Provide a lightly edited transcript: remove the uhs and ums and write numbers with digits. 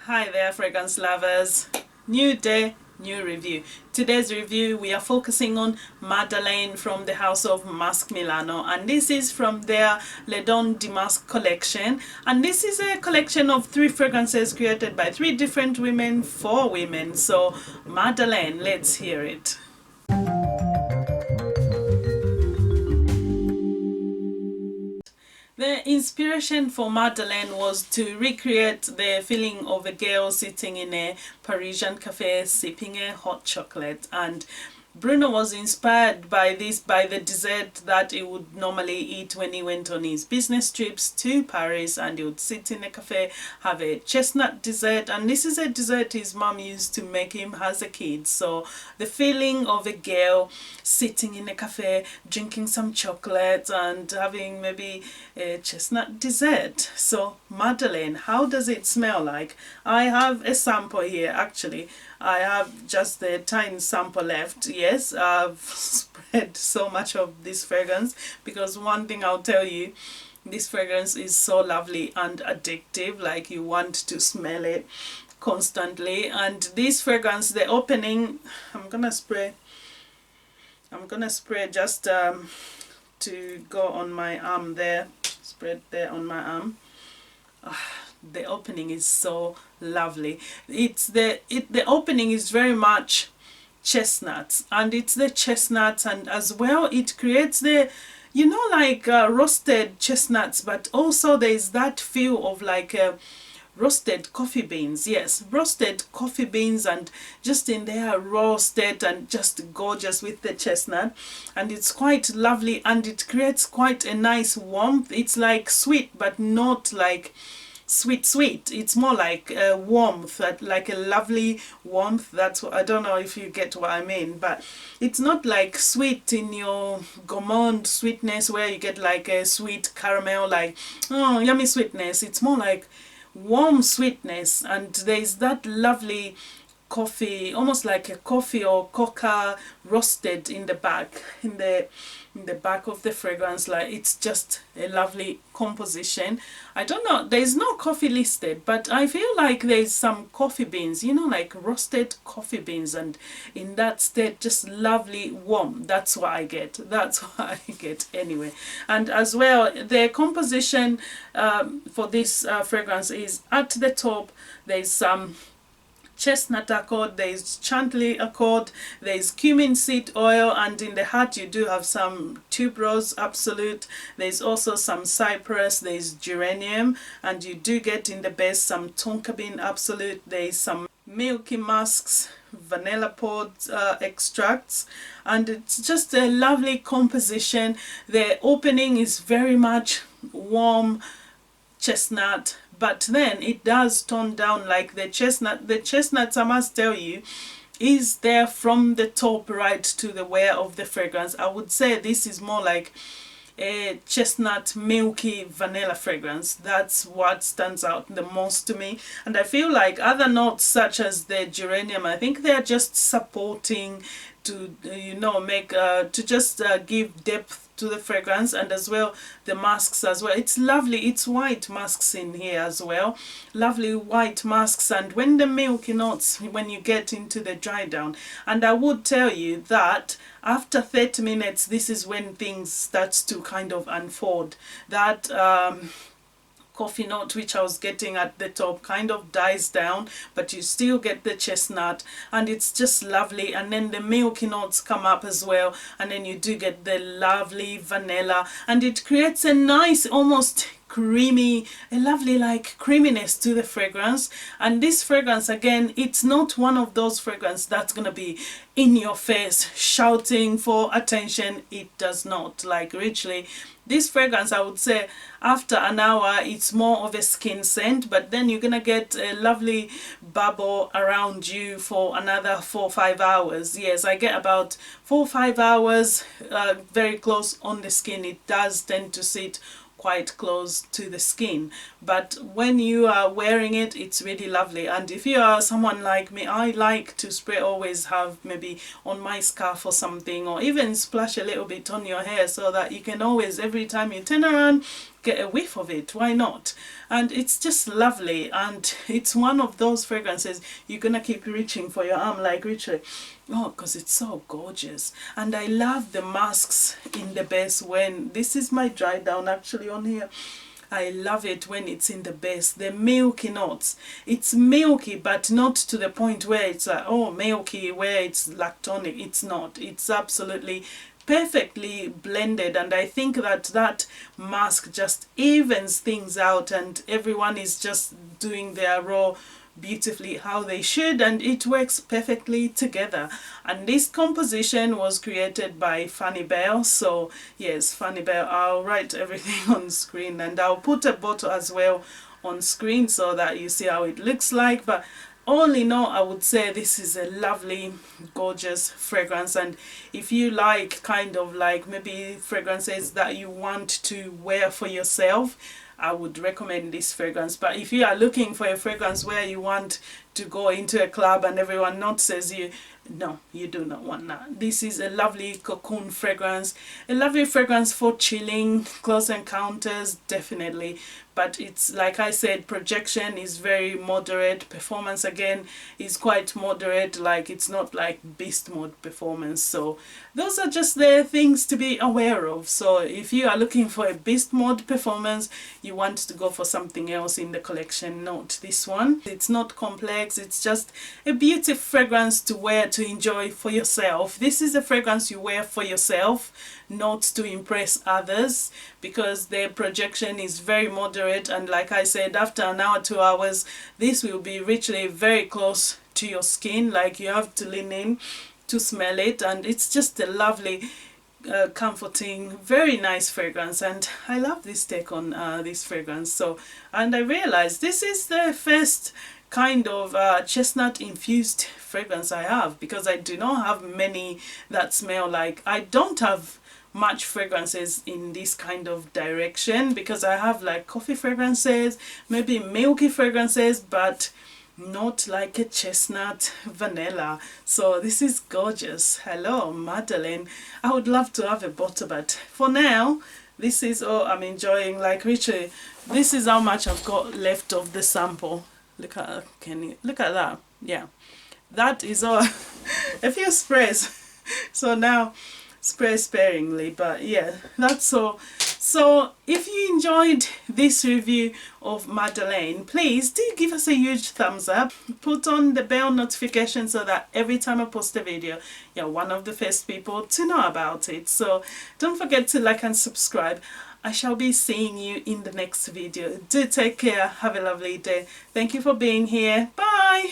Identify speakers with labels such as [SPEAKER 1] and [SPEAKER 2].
[SPEAKER 1] Hi there, fragrance lovers. New day, new review. Today's review, we are focusing on Madeleine from the house of Masque Milano, and this is from their Donne Masque collection. And this is a collection of 3 fragrances created by 3 different women for women. So Madeleine, let's hear it. The inspiration for Madeleine was to recreate the feeling of a girl sitting in a Parisian cafe sipping a hot chocolate, and Bruno was inspired by this by the dessert that he would normally eat when he went on his business trips to Paris, and he would sit in a cafe, have a chestnut dessert, and this is a dessert his mom used to make him as a kid. So the feeling of a girl sitting in a cafe drinking some chocolate and having maybe a chestnut dessert. So Madeleine, how does it smell like? I have a sample here. Actually, I have just the tiny sample left. Yes, I've spread so much of this fragrance because one thing I'll tell you, this fragrance is so lovely and addictive, like you want to smell it constantly. And this fragrance, the opening, I'm gonna spray just to go on my arm there, spread there on my arm. The opening is so lovely. The opening is very much chestnuts, and it's the chestnuts, and as well it creates the, you know, like roasted chestnuts, but also there's that feel of like roasted coffee beans. Yes, roasted coffee beans, and just in there roasted and just gorgeous with the chestnut, and it's quite lovely, and it creates quite a nice warmth. It's like sweet but not like sweet. It's more like a warmth, like a lovely warmth. That's what, I don't know if you get what I mean, but it's not like sweet in your gourmand sweetness where you get like a sweet caramel, like oh yummy sweetness. It's more like warm sweetness, and there's that lovely coffee, almost like a coffee or coca roasted in the back, in the back of the fragrance. Like it's just a lovely composition. I don't know, there's no coffee listed, but I feel like there's some coffee beans, you know, like roasted coffee beans, and in that state just lovely warm. That's what I get. Anyway. And as well, the composition for this fragrance is at the top there's some chestnut accord, there's chantilly accord, there's cumin seed oil, and in the heart you do have some tuberose absolute, there's also some cypress, there's geranium, and you do get in the base some tonka bean absolute, there's some milky musks, vanilla pod extracts, and it's just a lovely composition. The opening is very much warm chestnut, but then it does tone down like the chestnuts, I must tell you, is there from the top right to the wear of the fragrance. I would say this is more like a chestnut milky vanilla fragrance. That's what stands out the most to me, and I feel like other notes such as the geranium, I think they're just supporting to, you know, make to just give depth to the fragrance, and as well the masks as well. It's lovely, it's white masks in here as well, lovely white masks, and when the milky notes, when you get into the dry down, and I would tell you that after 30 minutes this is when things starts to kind of unfold. That coffee note which I was getting at the top kind of dies down, but you still get the chestnut, and it's just lovely. And then the milky notes come up as well, and then you do get the lovely vanilla, and it creates a nice almost creamy, a lovely like creaminess to the fragrance. And this fragrance, again, it's not one of those fragrances that's gonna be in your face shouting for attention. It does not. Like richly, this fragrance, I would say after an hour it's more of a skin scent, but then you're gonna get a lovely bubble around you for another 4 or 5 hours. Yes, I get about 4 or 5 hours very close on the skin. It does tend to sit quite close to the skin, but when you are wearing it, it's really lovely. And if you are someone like me, I like to spray, always have maybe on my scarf or something, or even splash a little bit on your hair, so that you can always, every time you turn around, get a whiff of it. Why not? And it's just lovely, and it's one of those fragrances you're gonna keep reaching for your arm, like Richard. Oh, because it's so gorgeous. And I love the masks in the base. When this is my dry down actually on here, I love it when it's in the base. The milky notes, it's milky, but not to the point where it's like, oh, milky, where it's lactonic. It's not. It's absolutely perfectly blended, and I think that that mask just evens things out, and everyone is just doing their role beautifully how they should, and it works perfectly together. And this composition was created by Fanny Bell. So yes, Fanny Bell, I'll write everything on screen, and I'll put a bottle as well on screen so that you see how it looks like. But all in all, I would say this is a lovely, gorgeous fragrance. And if you like kind of like maybe fragrances that you want to wear for yourself, I would recommend this fragrance. But if you are looking for a fragrance where you want to go into a club and everyone notices you, no, you do not want that. This is a lovely cocoon fragrance, a lovely fragrance for chilling, close encounters, definitely. But it's like I said, projection is very moderate. Performance again is quite moderate, like it's not like beast mode performance. So those are just the things to be aware of. So if you are looking for a beast mode performance, you want to go for something else in the collection, not this one. It's not complex, it's just a beautiful fragrance to wear, to enjoy for yourself. This is a fragrance you wear for yourself, not to impress others, because the projection is very moderate. And like I said, after an hour, 2 hours, this will be literally very close to your skin, like you have to lean in to smell it. And it's just a lovely, comforting, very nice fragrance, and I love this take on this fragrance. So, and I realized this is the first kind of chestnut infused fragrance I have, because I do not have many that smell like, I don't have much fragrances in this kind of direction, because I have like coffee fragrances, maybe milky fragrances, but not like a chestnut vanilla. So this is gorgeous. Hello, Madeleine. I would love to have a bottle, but for now, this is all I'm enjoying. Like Richard, this is how much I've got left of the sample. Look at, can you look at that? Yeah, that is all. A few sprays. So now spray sparingly, but yeah, that's all. So if you enjoyed this review of Madeleine, please do give us a huge thumbs up. Put on the bell notification so that every time I post a video, you're one of the first people to know about it. So don't forget to like and subscribe. I shall be seeing you in the next video. Do take care. Have a lovely day. Thank you for being here. Bye.